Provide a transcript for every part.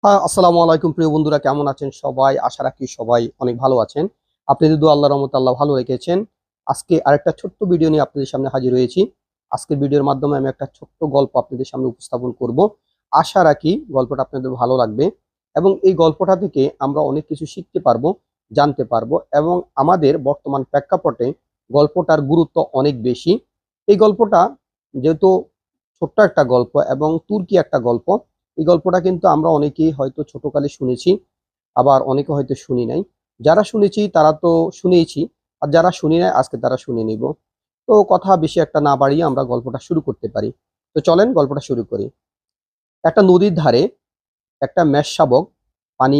হ্যাঁ, আসসালামু আলাইকুম প্রিয় বন্ধুরা, কেমন আছেন সবাই? আশা রাখি সবাই অনেক ভালো আছেন। আপনাদের দোয়া আল্লাহর রহমতে আল্লাহ ভালো রেখেছেন। আজকে আরেকটা ছোট্ট ভিডিও নিয়ে আপনাদের সামনে হাজির হয়েছি। আজকের ভিডিওর মাধ্যমে আমি একটা ছোট্ট গল্প আপনাদের সামনে উপস্থাপন করব। আশা রাখি গল্পটা আপনাদের ভালো লাগবে এবং এই গল্পটা থেকে আমরা অনেক কিছু শিখতে পারবো, জানতে পারবো এবং আমাদের বর্তমান প্রেক্ষাপটে গল্পটার গুরুত্ব অনেক বেশি। এই গল্পটা যেহেতু ছোট্ট একটা গল্প এবং তুর্কি একটা গল্প, এই গল্পটা কিন্তু আমরা অনেকেই হয়তো ছোটকালে শুনেছি, আবার অনেকে হয়তো শুনি নাই। যারা শুনেছি তারা তো শুনেইছি, আর যারা শুনি নাই আজকে তারা শুনে নিব। তো কথা বেশি একটা না বাড়িয়ে আমরা গল্পটা শুরু করতে পারি। তো চলেন গল্পটা শুরু করি। একটা নদীর ধারে একটা মেষ শাবক পানি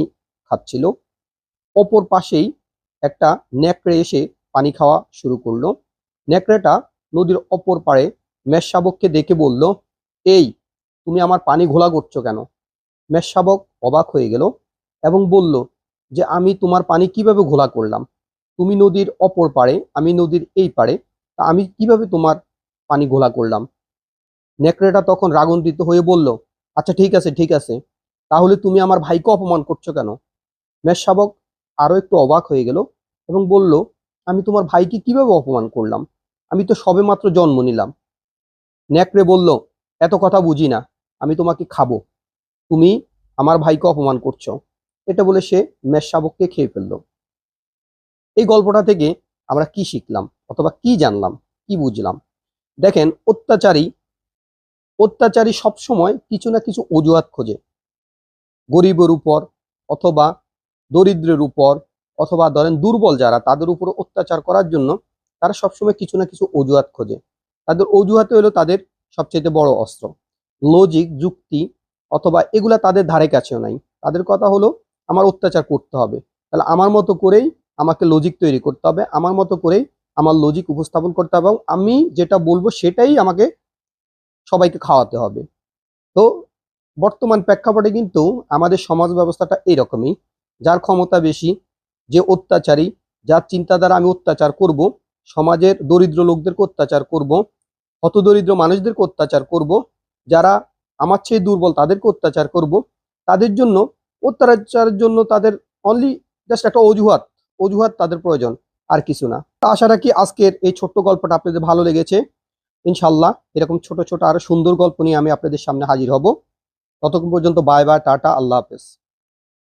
খাচ্ছিল। অপর পাশেই একটা নেকড়ে এসে পানি খাওয়া শুরু করলো। নেকড়েটা নদীর অপর পাড়ে মেষ শাবককে দেখে বলল, এই, তুমি আমার পানি ঘোলা করছো কেন? মেষ শাবক অবাক হয়ে গেল এবং বলল যে, আমি তোমার পানি কিভাবে ঘোলা করলাম? তুমি নদীর অপর পাড়ে, আমি নদীর এই পাড়ে, তা আমি কিভাবে তোমার পানি ঘোলা করলাম? নেকড়েটা তখন রাগান্বিত হয়ে বলল, আচ্ছা ঠিক আছে ঠিক আছে, তাহলে তুমি আমার ভাইকে অপমান করছো কেন? মেষ শাবক আরো একটু অবাক হয়ে গেল এবং বলল, আমি তোমার ভাইকে কিভাবে অপমান করলাম? আমি তো সবেমাত্র জন্ম নিলাম। নেকড়ে বলল, এত কথা বুঝি না, আমি তোমাকে খাবো, তুমি আমার ভাইকে অপমান করছো। এটা বলে সে মেষ শাবককে খেয়ে ফেললো। এই গল্পটা থেকে আমরা কি শিখলাম অথবা কি জানলাম, কি বুঝলাম? দেখেন, অত্যাচারী অত্যাচারী সবসময় কিছু না কিছু অজুহাত খোঁজে, গরিবের উপর অথবা দরিদ্রের উপর অথবা ধরেন দুর্বল যারা তাদের উপর অত্যাচার করার জন্য তারা সবসময় কিছু না কিছু অজুহাত খোঁজে। তাদের অজুহাতে হলো তাদের সবচেয়ে বড় অস্ত্র। লজিক, যুক্তি অথবা এগুলা তাদের ধারে কাছেও নাই। তাদের কথা হলো আমার অত্যাচার করতে হবে, তাহলে আমার মতো করেই আমাকে লজিক তৈরি করতে হবে, আমার মতো করেই আমার লজিক উপস্থাপন করতে হবে এবং আমি যেটা বলবো সেটাই আমাকে সবাইকে খাওয়াতে হবে। তো বর্তমান প্রেক্ষাপটে কিন্তু আমাদের সমাজ ব্যবস্থাটা এরকমই। যার ক্ষমতা বেশি, যে অত্যাচারী, যার চিন্তাধারা আমি অত্যাচার করব, সমাজের দরিদ্র লোকদেরকে অত্যাচার করব, হতদরিদ্র মানুষদেরকে অত্যাচার করব, যারা আমার চেয়ে দুর্বল তাদেরকে অত্যাচার করব। তাদের জন্য অত্যাচারের জন্য তাদের অনলি জাস্ট একটা অজুহাত, অজুহাত তাদের প্রয়োজন, আর কিছু না। তা আশা রাখি আজকের এই ছোট্ট গল্পটা আপনাদের ভালো লেগেছে। ইনশাল্লাহ এরকম ছোট ছোট আরো সুন্দর গল্প নিয়ে আমি আপনাদের সামনে হাজির হব। ততক্ষণ পর্যন্ত বাই বাই, টাটা, আল্লাহ হাফেজ।